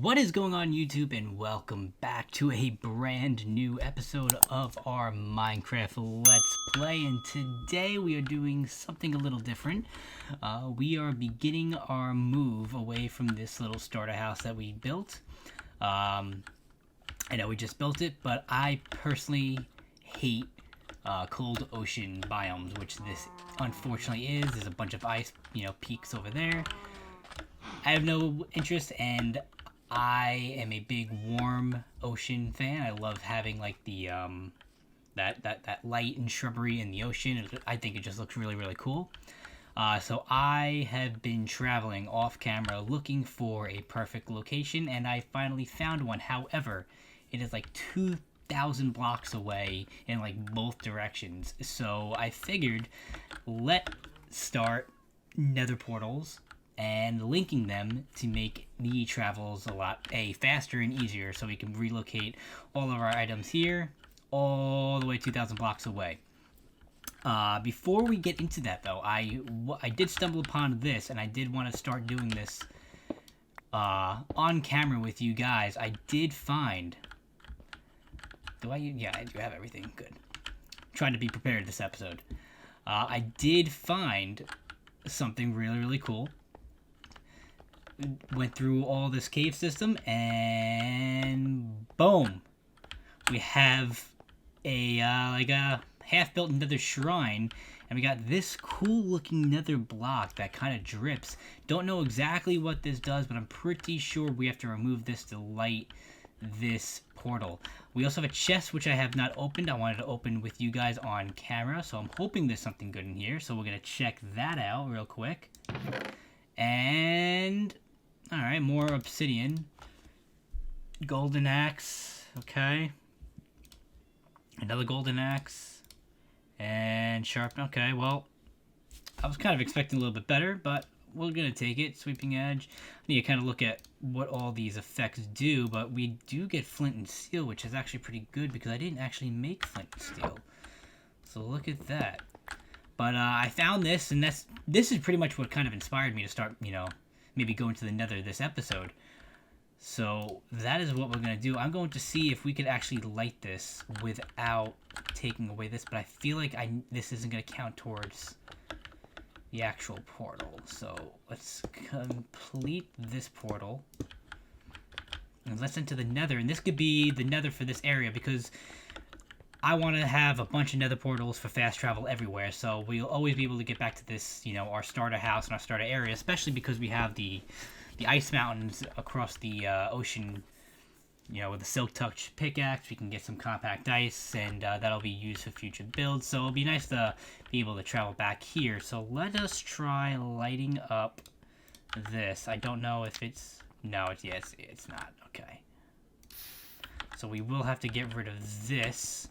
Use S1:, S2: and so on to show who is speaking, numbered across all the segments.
S1: What is going on, YouTube, and welcome back to a brand new episode of our Minecraft Let's Play. And today we are doing something a little different. We are beginning our move away from this little starter house that we built. I know we just built it, but I personally hate cold ocean biomes, which this unfortunately is. There's a bunch of ice, peaks over there. I have no interest, and I am a big warm ocean fan. I love having like the that light and shrubbery in the ocean. I think it just looks really cool. So I have been traveling off camera looking for a perfect location, and I finally found one. However, it is like 2,000 blocks away in like both directions. So I figured let's start Nether portals and linking them to make the travels a lot faster and easier, so we can relocate all of our items here all the way 2,000 blocks away. Before we get into that though, I did stumble upon this, and I did want to start doing this on camera with you guys. I did find, yeah, I do have everything good. Trying to be prepared this episode. I did find something really cool. Went through all this cave system, and boom, we have a like a half-built nether shrine, and we got this cool looking nether block that kind of drips. Don't know exactly what this does, but I'm pretty sure we have to remove this to light this portal. We also have a chest which I have not opened. I wanted to open with you guys on camera, so I'm hoping there's something good in here, so we're gonna check that out real quick. And alright, more obsidian. Golden axe, okay. Another golden axe. And sharp, okay, well, I was kind of expecting a little bit better, but we're gonna take it. Sweeping edge. I need to kind of look at what all these effects do, but we do get flint and steel, which is actually pretty good because I didn't actually make flint and steel. So look at that. But I found this, and this is pretty much what kind of inspired me to start, maybe go into the nether this episode. So that is what we're going to do. I'm going to see if we could actually light this without taking away this, but I feel like this isn't going to count towards the actual portal. So let's complete this portal. And let's enter the nether, and this could be the nether for this area, because I want to have a bunch of nether portals for fast travel everywhere, so we'll always be able to get back to this, our starter house and our starter area, especially because we have the ice mountains across the ocean, with the silk touch pickaxe. We can get some compact ice, and that'll be used for future builds, so it'll be nice to be able to travel back here. So let us try lighting up this. I don't know if it's, no, it's not, okay. So we will have to get rid of this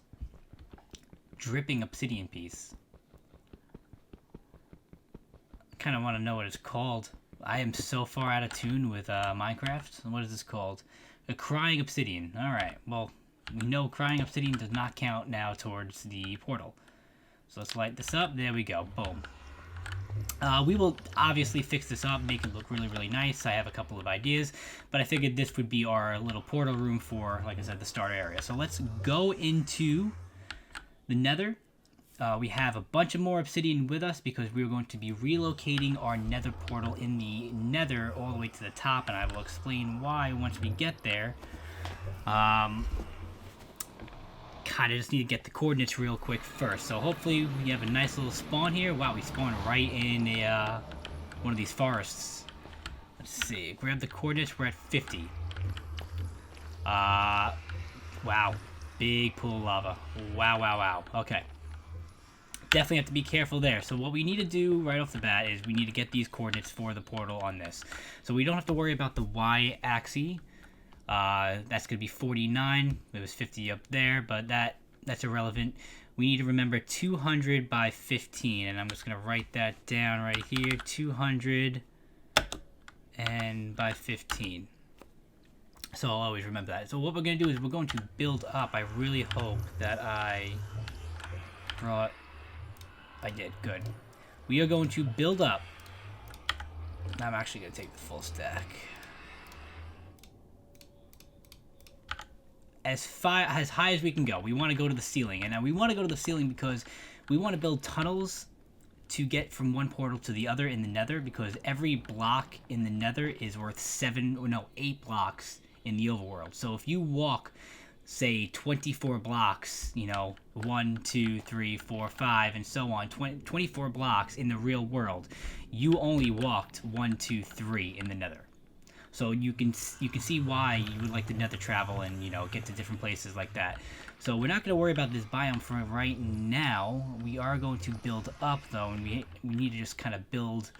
S1: dripping obsidian piece. I kind of want to know what it's called. I am so far out of tune with Minecraft. What is this called? A crying obsidian. Alright, well, we know crying obsidian does not count now towards the portal. So let's light this up. There we go. Boom. We will obviously fix this up, make it look really nice. I have a couple of ideas, but I figured this would be our little portal room for, like I said, the starter area. So let's go into the nether. We have a bunch of more obsidian with us because we're going to be relocating our nether portal in the nether all the way to the top, and I will explain why once we get there. Kind of just need to get the coordinates real quick first. So hopefully we have a nice little spawn here. Wow, we spawned right in a, one of these forests. Let's see, grab the coordinates, we're at 50. Wow, big pool of lava. Wow. Okay. Definitely have to be careful there. So what we need to do right off the bat is we need to get these coordinates for the portal on this. So we don't have to worry about the y-axis. That's going to be 49. It was 50 up there, but that's irrelevant. We need to remember 200 by 15, and I'm just going to write that down right here. 200 and by 15. So I'll always remember that. So what we're going to do is we're going to build up. I really hope that I did. Good. We are going to build up. I'm actually going to take the full stack. as high as we can go. We want to go to the ceiling, and now we want to go to the ceiling because we want to build tunnels to get from one portal to the other in the Nether, because every block in the Nether is worth 8 blocks in the overworld. So if you walk, say, 24 blocks, you know, 1, 2, 3, 4, 5, and so on, 24 blocks in the real world, you only walked 1, 2, 3 in the Nether. So you can see why you would like to Nether travel and, you know, get to different places like that. So we're not going to worry about this biome for right now. We are going to build up, though, and we need to just kind of build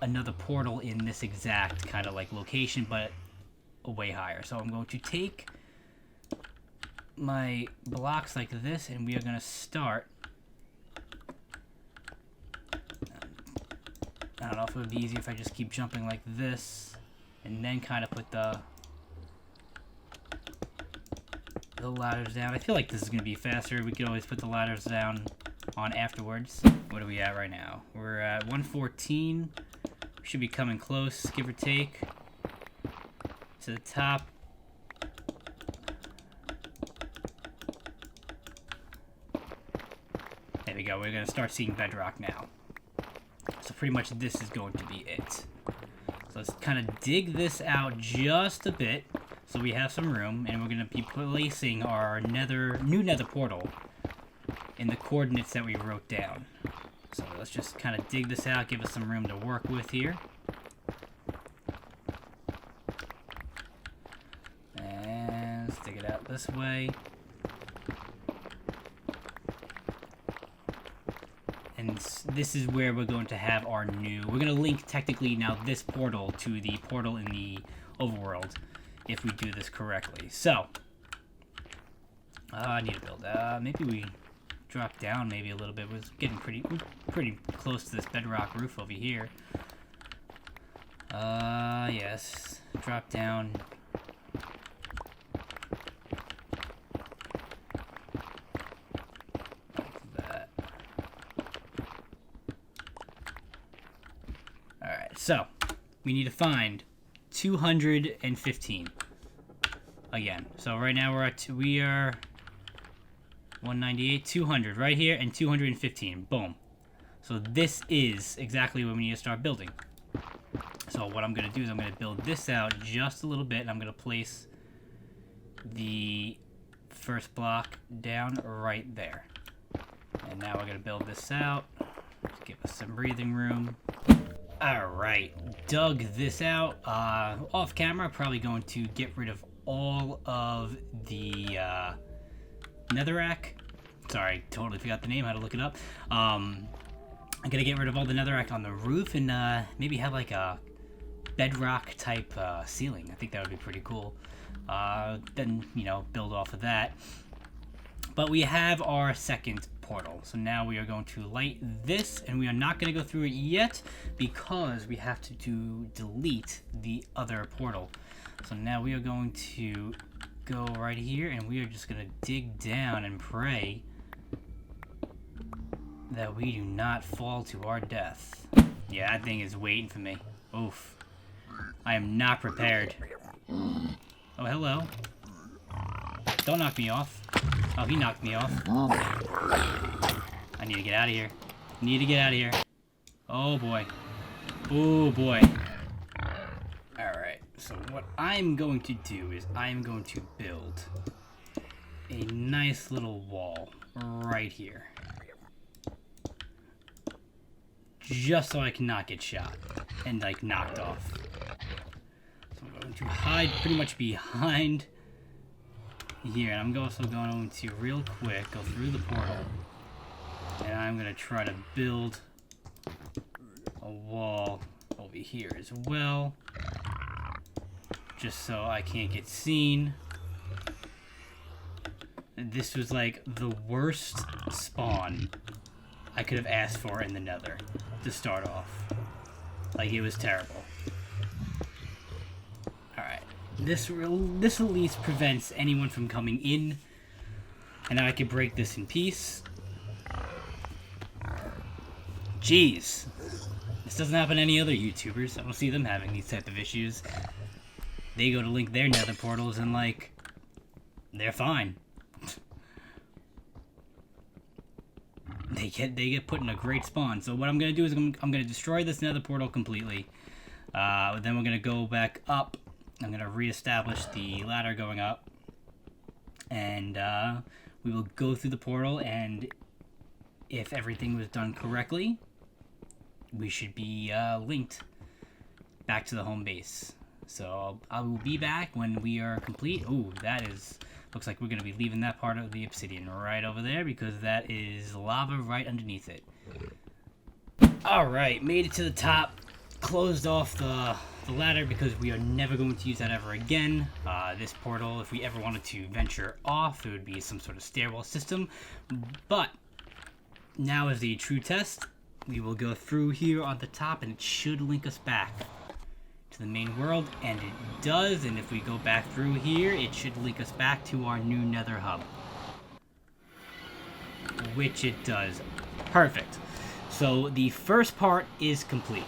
S1: another portal in this exact kind of like location, but way higher. So I'm going to take my blocks like this, and we are going to start. I don't know if it would be easier if I just keep jumping like this, and then kind of put the ladders down. I feel like this is going to be faster. We could always put the ladders down on afterwards. What are we at right now? We're at 114. We should be coming close, give or take, to the top. There we go. We're going to start seeing bedrock now. So pretty much this is going to be it. So let's kind of dig this out just a bit so we have some room, and we're going to be placing our new Nether portal in the coordinates that we wrote down. So let's just kind of dig this out, give us some room to work with here. And let's dig it out this way. And this is where we're going to have our we're going to link technically now this portal to the portal in the overworld if we do this correctly. So, I need to build, maybe we drop down maybe a little bit. We're getting pretty close to this bedrock roof over here. Yes, drop down. So, we need to find 215 again. So right now we are 198, 200 right here, and 215. Boom. So this is exactly what we need to start building. So what I'm going to do is I'm going to build this out just a little bit, and I'm going to place the first block down right there. And now we're going to build this out. Give us some breathing room. Alright, dug this out. Off camera, probably going to get rid of all of the netherrack. Sorry, totally forgot the name, how to look it up. I'm gonna get rid of all the netherrack on the roof and maybe have like a bedrock type ceiling. I think that would be pretty cool. Then, you know, build off of that. But we have our second portal. So now we are going to light this, and we are not going to go through it yet because we have to delete the other portal. So now we are going to go right here, and we are just going to dig down and pray that we do not fall to our death. Yeah, that thing is waiting for me. Oof. I am not prepared. Oh, hello. Don't knock me off. Oh, he knocked me off. I need to get out of here. Need to get out of here. Oh, boy. Oh, boy. Alright, so what I'm going to do is I'm going to build a nice little wall right here. Just so I cannot get shot and, like, knocked off. So I'm going to hide pretty much behind here, and I'm also going to real quick go through the portal, and I'm going to try to build a wall over here as well, just so I can't get seen. This was like the worst spawn I could have asked for in the Nether to start off. Like, it was terrible. This at least prevents anyone from coming in, and now I can break this in peace. Jeez. This doesn't happen to any other YouTubers. I don't see them having these type of issues. They go to link their Nether portals, and like, they're fine. They get put in a great spawn. So what I'm gonna do is I'm gonna destroy this Nether portal completely. Then we're gonna go back up. I'm gonna reestablish the ladder going up, and we will go through the portal. And if everything was done correctly, we should be linked back to the home base. So I will be back when we are complete. Ooh, that is... looks like we're going to be leaving that part of the obsidian right over there because that is lava right underneath it. Alright, made it to the top. Closed off the ladder because we are never going to use that ever again. This portal, if we ever wanted to venture off, it would be some sort of stairwell system. But now is the true test. We will go through here on the top and it should link us back to the main world, and it does. And if we go back through here, it should link us back to our new Nether hub, which it does. Perfect. So the first part is complete.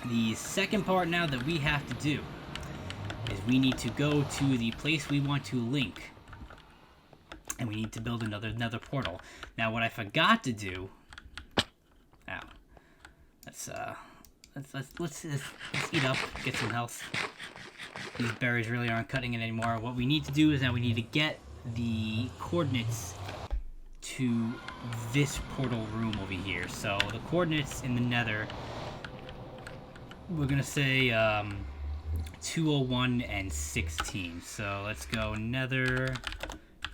S1: The second part now that we have to do is we need to go to the place we want to link, and we need to build another Nether portal. Now what I forgot to do, let's eat up, get some health. These berries really aren't cutting it anymore. What we need to do is now we need to get the coordinates to this portal room over here. So the coordinates in the Nether, we're gonna say 201 and 16. So let's go Nether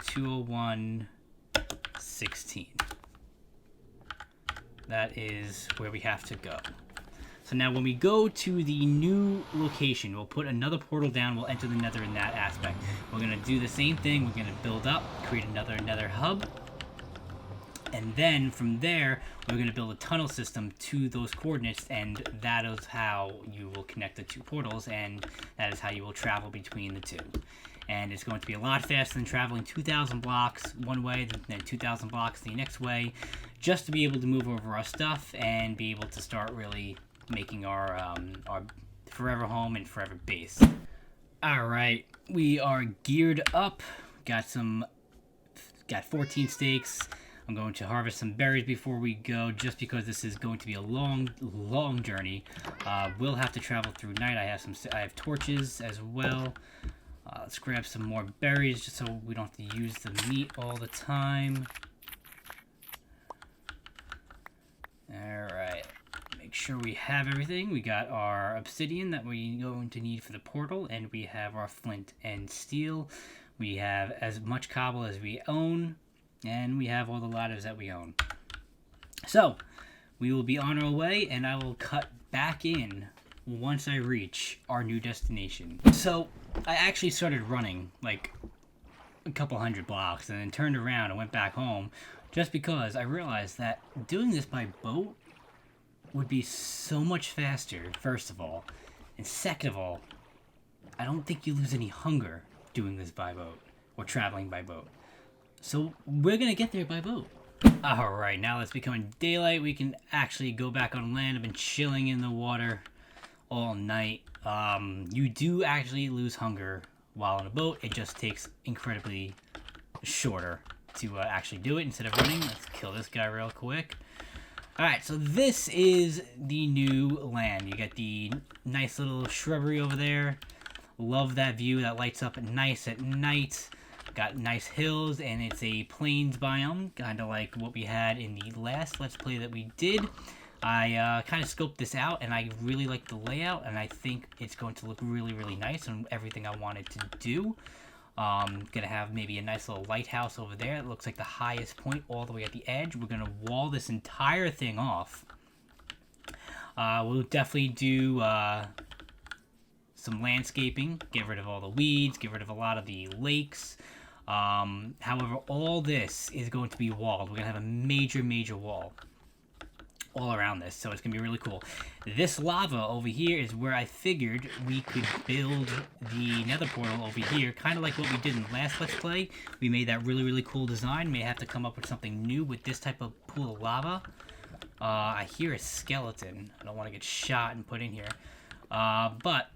S1: 201 16. That is where we have to go. So now when we go to the new location, we'll put another portal down, we'll enter the Nether in that aspect. We're going to do the same thing, we're going to build up, create another Nether hub, and then from there, we're going to build a tunnel system to those coordinates, and that is how you will connect the two portals, and that is how you will travel between the two. And it's going to be a lot faster than traveling 2,000 blocks one way, then 2,000 blocks the next way, just to be able to move over our stuff and be able to start really making our forever home and forever base. Alright, we are geared up. Got 14 steaks. I'm going to harvest some berries before we go, just because this is going to be a long journey. We'll have to travel through night. I have torches as well. Let's grab some more berries just so we don't have to use the meat all the time. Alright. Make sure we have everything. We got our obsidian that we're going to need for the portal, and we have our flint and steel. We have as much cobble as we own, and we have all the ladders that we own. So, we will be on our way, and I will cut back in once I reach our new destination. So, I actually started running like a couple hundred blocks and then turned around and went back home just because I realized that doing this by boat would be so much faster, first of all. And second of all, I don't think you lose any hunger doing this by boat or traveling by boat. So we're gonna get there by boat. Alright, now that it's becoming daylight, we can actually go back on land. I've been chilling in the water all night. You do actually lose hunger while on a boat. It just takes incredibly shorter to actually do it instead of running. Let's kill this guy real quick. Alright, so this is the new land. You get the nice little shrubbery over there. Love that view that lights up nice at night. Got nice hills, and it's a plains biome, kind of like what we had in the last Let's Play that we did. I kind of scoped this out, and I really like the layout, and I think it's going to look really nice and everything I wanted to do. Gonna have maybe a nice little lighthouse over there. It looks like the highest point all the way at the edge. We're gonna wall this entire thing off. We'll definitely do some landscaping, get rid of all the weeds, get rid of a lot of the lakes. However, all this is going to be walled. We're gonna have a major wall all around this, so it's gonna be really cool. This lava over here is where I figured we could build the Nether portal over here, kind of like what we did in the last Let's Play. We made that really cool design. May have to come up with something new with this type of pool of lava. I hear a skeleton. I don't want to get shot and put in here, but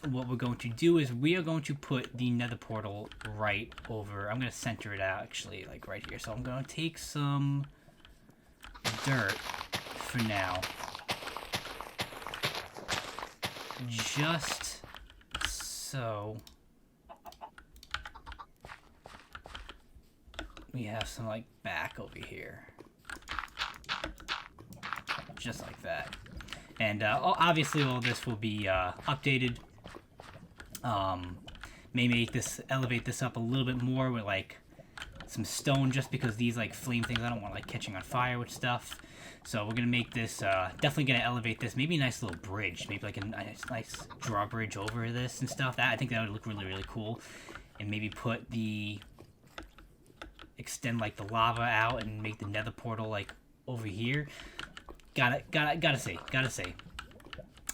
S1: what we're going to do is we are going to put the nether portal right over. I'm going to center it out, actually, like right here. So I'm going to take some dirt for now. Just so we have some, like, back over here. Just like that. And obviously all this will be updated. May elevate this up a little bit more with, like, some stone, just because these, like, flame things, I don't want, like, catching on fire with stuff. So we're gonna make this, definitely gonna elevate this. Maybe a nice little bridge, maybe like a nice drawbridge over this and stuff. I think that would look really, really cool. And maybe extend, like, the lava out and make the nether portal, like, over here. Gotta say.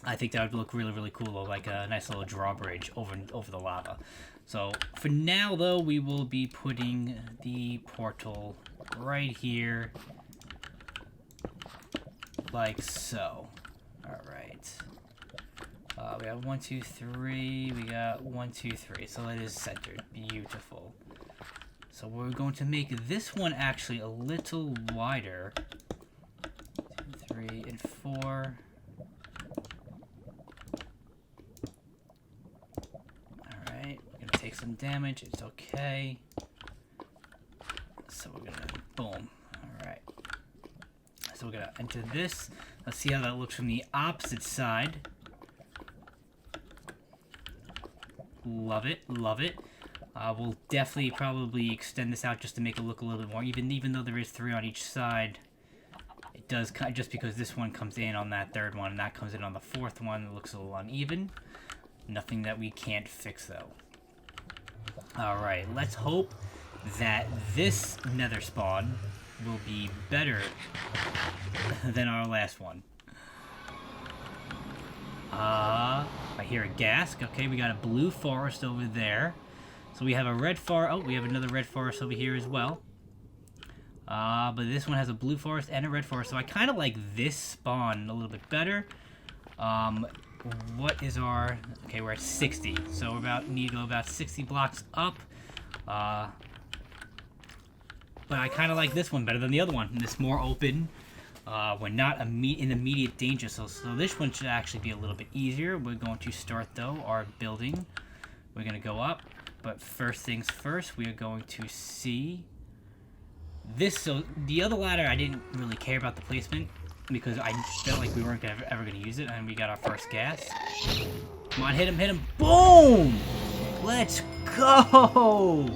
S1: I think that would look really, really cool, like a nice little drawbridge over the lava. So for now, though, we will be putting the portal right here, like so. All right. We have 1, 2, 3. We got 1, 2, 3. So that is centered. Beautiful. So we're going to make this one actually a little wider. 2, 3, and 4. Alright, we're gonna take some damage, it's okay. So we're gonna, boom. Alright. So we're gonna enter this. Let's see how that looks from the opposite side. Love it, love it. We'll definitely probably extend this out just to make it look a little bit more even though there is 3 on each side. It does, just because this one comes in on that 3rd one and that comes in on the 4th one, it looks a little uneven. Nothing that we can't fix, though. Alright, let's hope that this nether spawn will be better than our last one. I hear a ghast. Okay, we got a blue forest over there. So we have a red forest. Oh, we have another red forest over here as well. But this one has a blue forest and a red forest. So I kind of like this spawn a little bit better. What is our... Okay, we're at 60. So we need to go about 60 blocks up. But I kind of like this one better than the other one. It's more open. We're not in immediate danger. So this one should actually be a little bit easier. We're going to start, though, our building. We're going to go up. But first things first, we are going to see this. So the other ladder, I didn't really care about the placement because I felt like we weren't ever going to use it, and we got our first gas. Come on, hit him, boom! Let's go!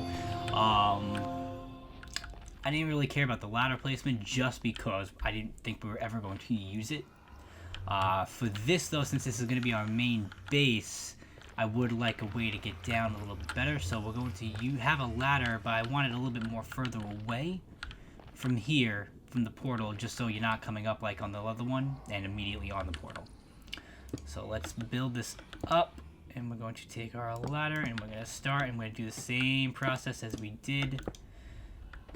S1: I didn't really care about the ladder placement just because I didn't think we were ever going to use it. For this, though, since this is going to be our main base, I would like a way to get down a little bit better, so we're going to have a ladder, but I want it a little bit more further away from here, from the portal, just so you're not coming up like on the other one and immediately on the portal. So let's build this up, and we're going to take our ladder, and we're going to start, and we're going to do the same process as we did,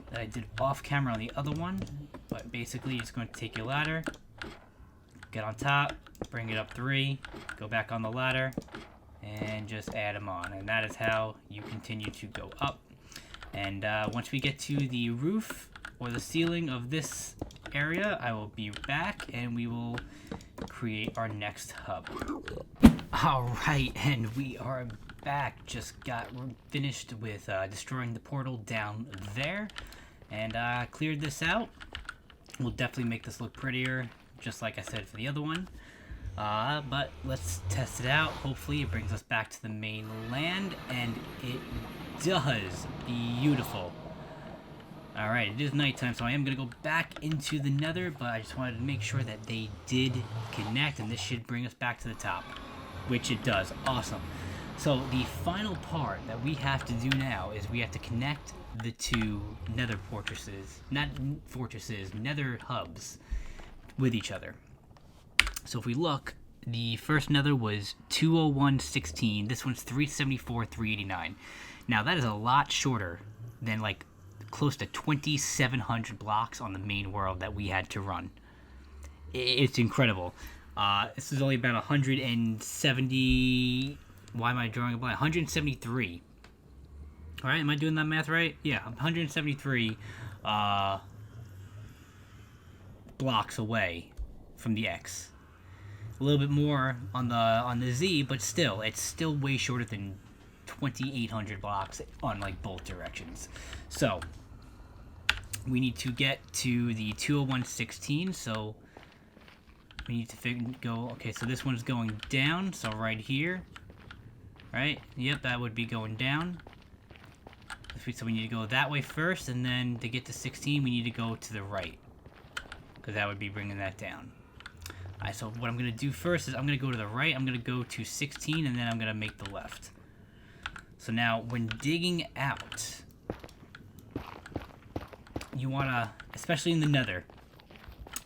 S1: that I did off camera on the other one, but basically you're just going to take your ladder, get on top, bring it up 3, go back on the ladder, and just add them on, and that is how you continue to go up. And once we get to the roof or the ceiling of this area, I will be back and we will create our next hub. Alright, and we are back. We're finished with destroying the portal down there, and cleared this out. We'll definitely make this look prettier, just like I said for the other one. But let's test it out. Hopefully it brings us back to the mainland, and it does. Beautiful. Alright, it is nighttime, so I am going to go back into the nether, but I just wanted to make sure that they did connect, and this should bring us back to the top, which it does. Awesome. So the final part that we have to do now is we have to connect the 2 nether fortresses, not fortresses, nether hubs with each other. So if we look, the first nether was 201.16. This one's 374.389. Now that is a lot shorter than like close to 2,700 blocks on the main world that we had to run. It's incredible. This is only about 170 Why am I drawing a blank? 173. All right, am I doing that math right? Yeah, 173 blocks away from the X. A little bit more on the Z, but still, it's still way shorter than 2,800 blocks on like both directions. So we need to get to the 20116. So we need to go. Okay, so this one's going down. So right here, right? Yep, that would be going down. So we need to go that way first, and then to get to 16, we need to go to the right, because that would be bringing that down. Alright, so what I'm going to do first is I'm going to go to the right, I'm going to go to 16, and then I'm going to make the left. So now, when digging out, you want to, especially in the Nether,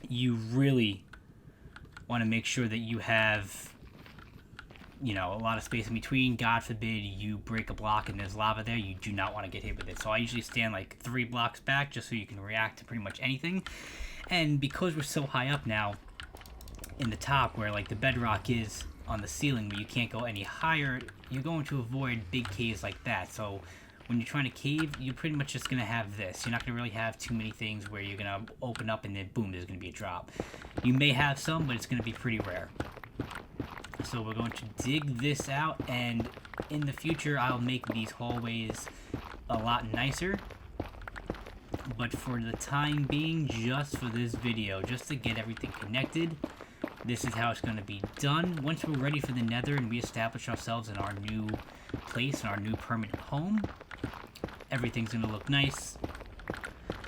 S1: you really want to make sure that you have, you know, a lot of space in between. God forbid you break a block and there's lava there, you do not want to get hit with it. So I usually stand like 3 blocks back just so you can react to pretty much anything. And because we're so high up now in the top where like the bedrock is on the ceiling where you can't go any higher, you're going to avoid big caves like that. So when you're trying to cave, you're pretty much just going to have this. You're not going to really have too many things where you're going to open up and then boom, there's going to be a drop. You may have some, but it's going to be pretty rare. So we're going to dig this out, and in the future I'll make these hallways a lot nicer. But for the time being, just for this video, just to get everything connected, this is how it's going to be done. Once we're ready for the Nether and we establish ourselves in our new place, in our new permanent home, everything's going to look nice.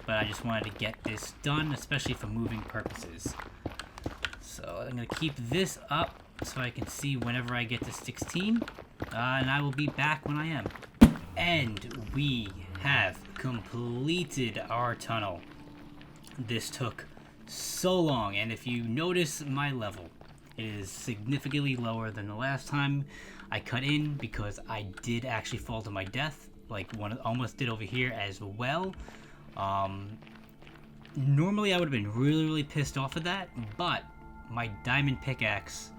S1: But I just wanted to get this done, especially for moving purposes. So I'm going to keep this up so I can see whenever I get to 16, and I will be back when I am. And we have completed our tunnel. This took so long, and if you notice my level, it is significantly lower than the last time I cut in, because I did actually fall to my death, like one almost did over here as well. Normally I would have been really pissed off at that, but my diamond pickaxe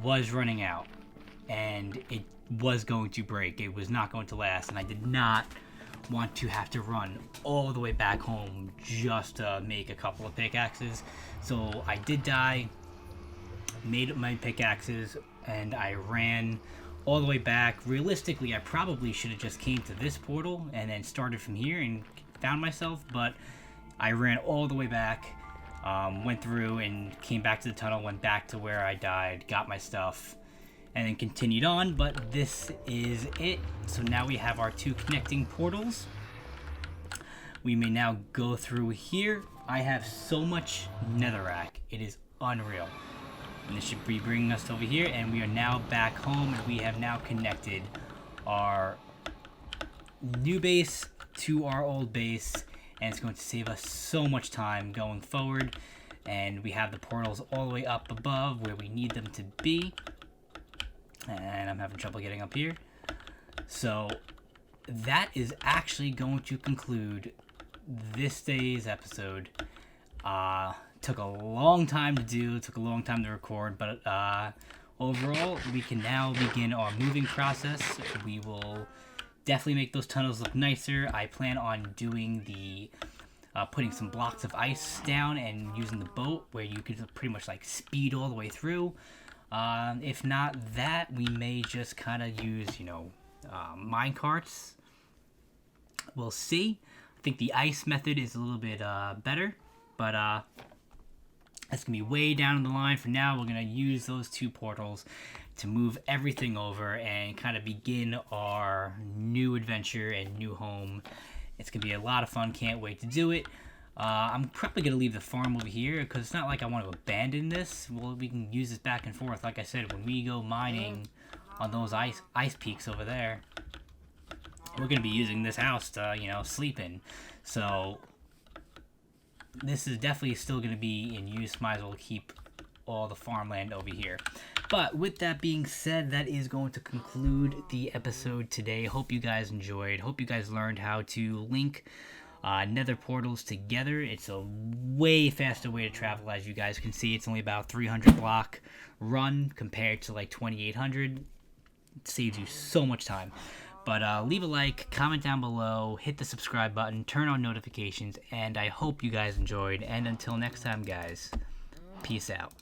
S1: was running out, and it was going to break. It was not going to last, and I did not want to have to run all the way back home just to make a couple of pickaxes. So I did die, made my pickaxes, and I ran all the way back. Realistically, I probably should have just came to this portal and then started from here and found myself, but I ran all the way back. Went through and came back to the tunnel, went back to where I died, got my stuff, and then continued on, but this is it. So now we have our 2 connecting portals. We may now go through here. I have so much netherrack, it is unreal. And this should be bringing us over here, and we are now back home, and we have now connected our new base to our old base. And it's going to save us so much time going forward. And we have the portals all the way up above where we need them to be. And I'm having trouble getting up here. So that is actually going to conclude this day's episode. Took a long time to do, took a long time to record, but overall we can now begin our moving process. We will definitely make those tunnels look nicer. I plan on doing the putting some blocks of ice down and using the boat where you could pretty much like speed all the way through. If not that, we may just kind of use, you know, mine carts. We'll see. I think the ice method is a little bit better, but that's going to be way down in the line. For now, we're going to use those 2 portals to move everything over and kind of begin our new adventure and new home. It's going to be a lot of fun. Can't wait to do it. I'm probably going to leave the farm over here because it's not like I want to abandon this. Well, we can use this back and forth. Like I said, when we go mining on those ice peaks over there, we're going to be using this house to, you know, sleep in. So this is definitely still going to be in use. Might as well keep all the farmland over here. But with that being said, that is going to conclude the episode today. Hope you guys enjoyed. Hope you guys learned how to link nether portals together. It's a way faster way to travel. As you guys can see, it's only about 300 block run compared to like 2800. It saves you so much time. But leave a like, comment down below, hit the subscribe button, turn on notifications, and I hope you guys enjoyed. And until next time, guys, peace out.